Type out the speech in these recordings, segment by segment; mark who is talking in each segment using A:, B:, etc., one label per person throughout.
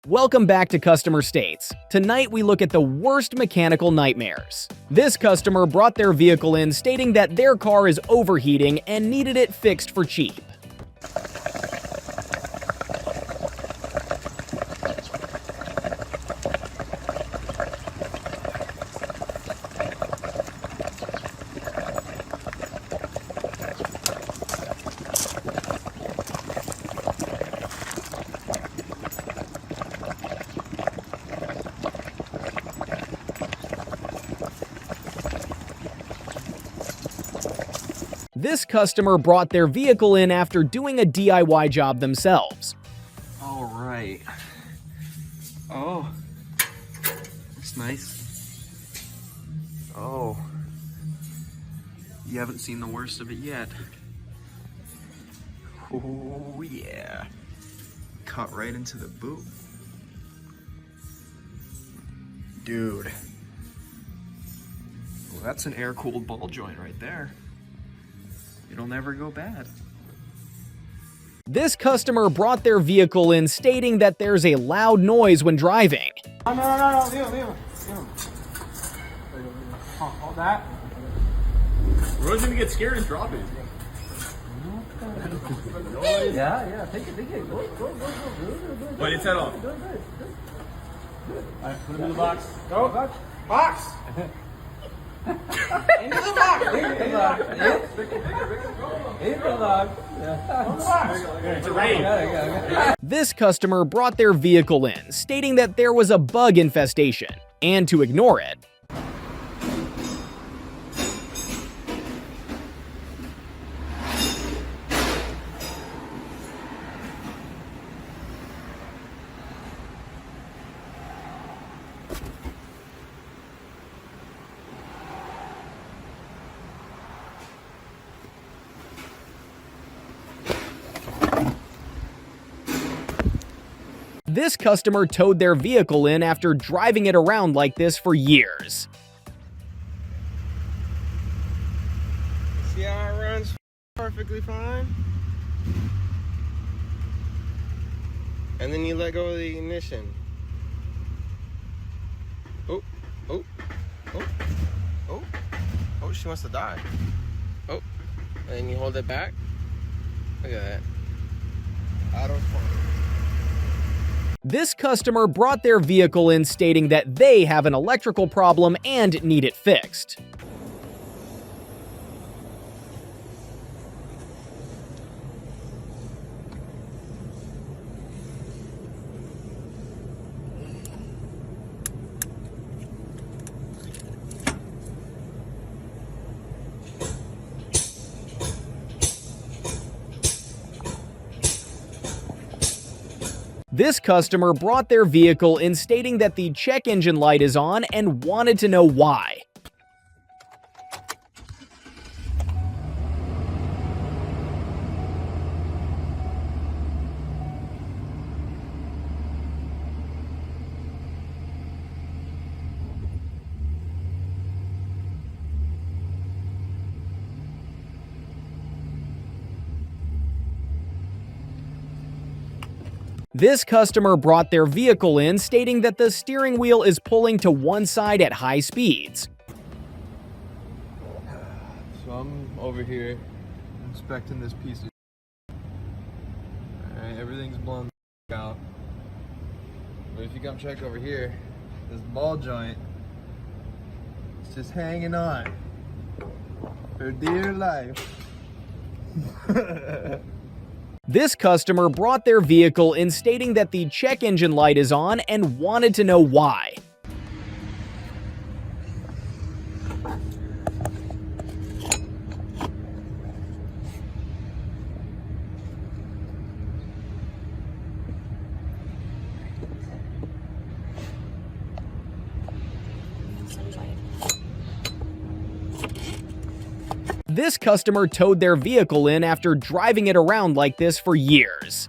A: Welcome back to Customer States. Tonight we look at the worst mechanical nightmares. This customer brought their vehicle in stating that their car is overheating and needed it fixed for cheap. This customer brought their vehicle in after doing a DIY job themselves.
B: All right. Oh, that's nice. Oh, you haven't seen the worst of it yet. Oh yeah, cut right into the boot. Dude, well, that's an air-cooled ball joint right there. It'll never go bad.
A: This customer brought their vehicle in stating that there's a loud noise when driving.
C: No, leave him. Hold that.
D: Roy's gonna get scared and drop it.
C: Yeah, take it. Go.
D: Wait, it's head on.
C: Alright, put him in the box. Go. Box! Into the box!
D: It's a raid.
A: This customer brought their vehicle in, stating that there was a bug infestation, and to ignore it. This customer towed their vehicle in after driving it around like this for years.
E: See how it runs perfectly fine? And then you let go of the ignition. Oh, she wants to die. Oh, and then you hold it back. Look at that. Auto fun.
A: This customer brought their vehicle in stating that they have an electrical problem and need it fixed. This customer brought their vehicle in stating that the check engine light is on and wanted to know why. This customer brought their vehicle in stating that the steering wheel is pulling to one side at high speeds.
E: So I'm over here inspecting this piece of alright, everything's blown out. But if you come check over here, this ball joint is just hanging on for dear life.
A: This customer brought their vehicle in stating that the check engine light is on and wanted to know why. This customer towed their vehicle in after driving it around like this for years.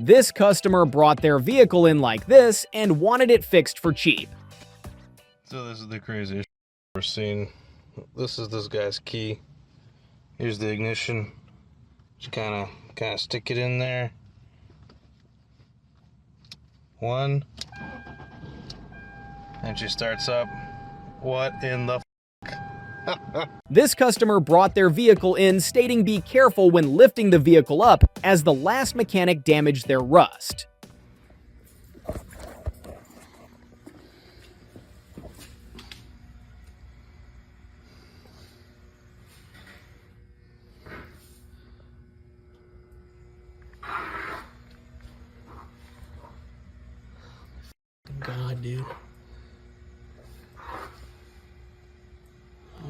A: This customer brought their vehicle in like this and wanted it fixed for cheap.
F: So this is the craziest I've ever seen. This is this guy's key. Here's the ignition. Just kind of stick it in there. One. And she starts up. What in the
A: This customer brought their vehicle in, stating be careful when lifting the vehicle up, as the last mechanic damaged their rust.
G: God, dude.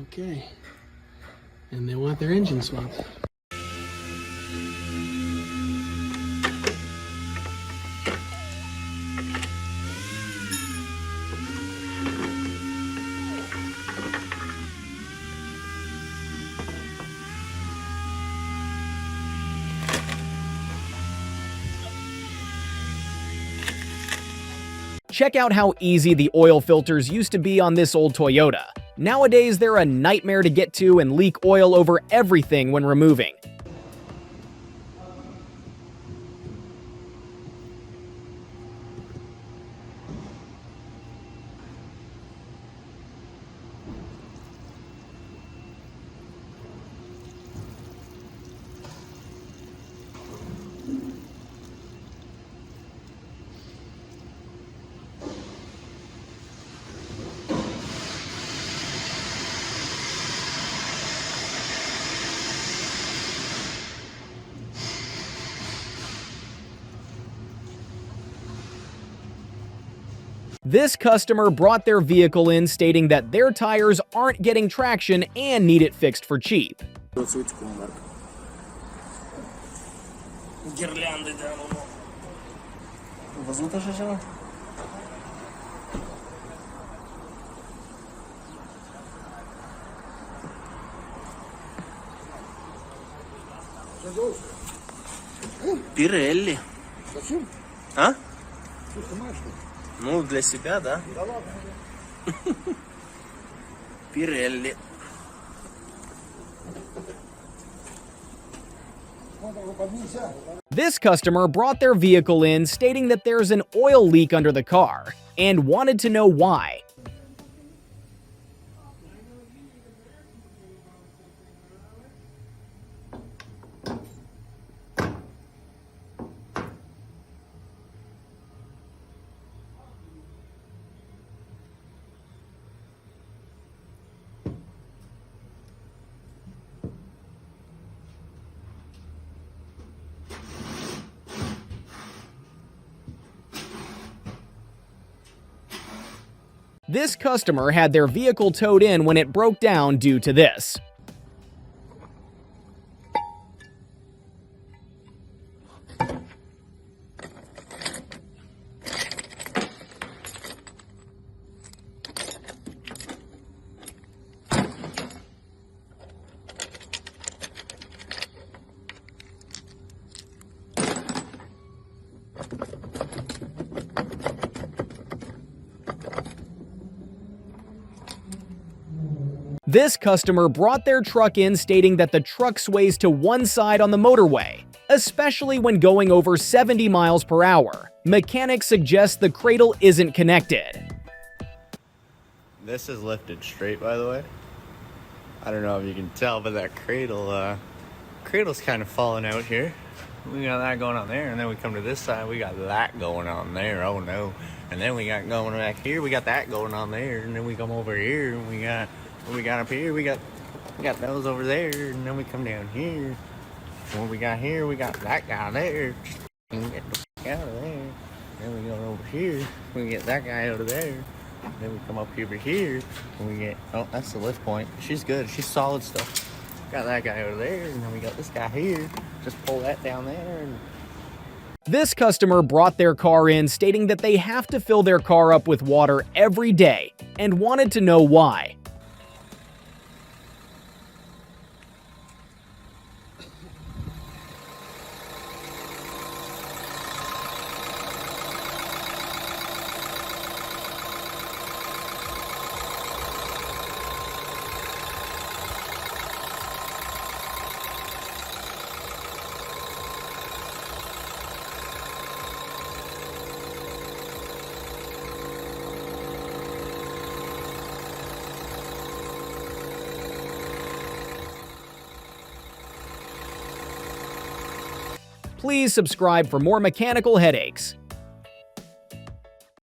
G: Okay. And they want their engine swapped.
A: Check out how easy the oil filters used to be on this old Toyota. Nowadays, they're a nightmare to get to and leak oil over everything when removing. This customer brought their vehicle in, stating that their tires aren't getting traction and need it fixed for cheap.
H: Pirelli. А? Ну, для себя, да? Pirelli.
A: This customer brought their vehicle in, stating that there's an oil leak under the car and wanted to know why. This customer had their vehicle towed in when it broke down due to this. This customer brought their truck in, stating that the truck sways to one side on the motorway, especially when going over 70 miles per hour. Mechanics suggest the cradle isn't connected.
I: This is lifted straight, by the way. I don't know if you can tell, but that cradle's kind of falling out here. We got that going on there, and then we come to this side, we got that going on there. Oh no. And then we got going back here, we got that going on there, and then we come over here, and we got up here, we got those over there, and then we come down here. What we got here, we got that guy there. Get the f out of there. Then we go over here, we get that guy over there. Then we come up over here, and we get, oh, that's the lift point. She's good, she's solid stuff. Got that guy over there, and then we got this guy here. Just pull that down there. And
A: this customer brought their car in, stating that they have to fill their car up with water every day and wanted to know why. Please subscribe for more mechanical headaches.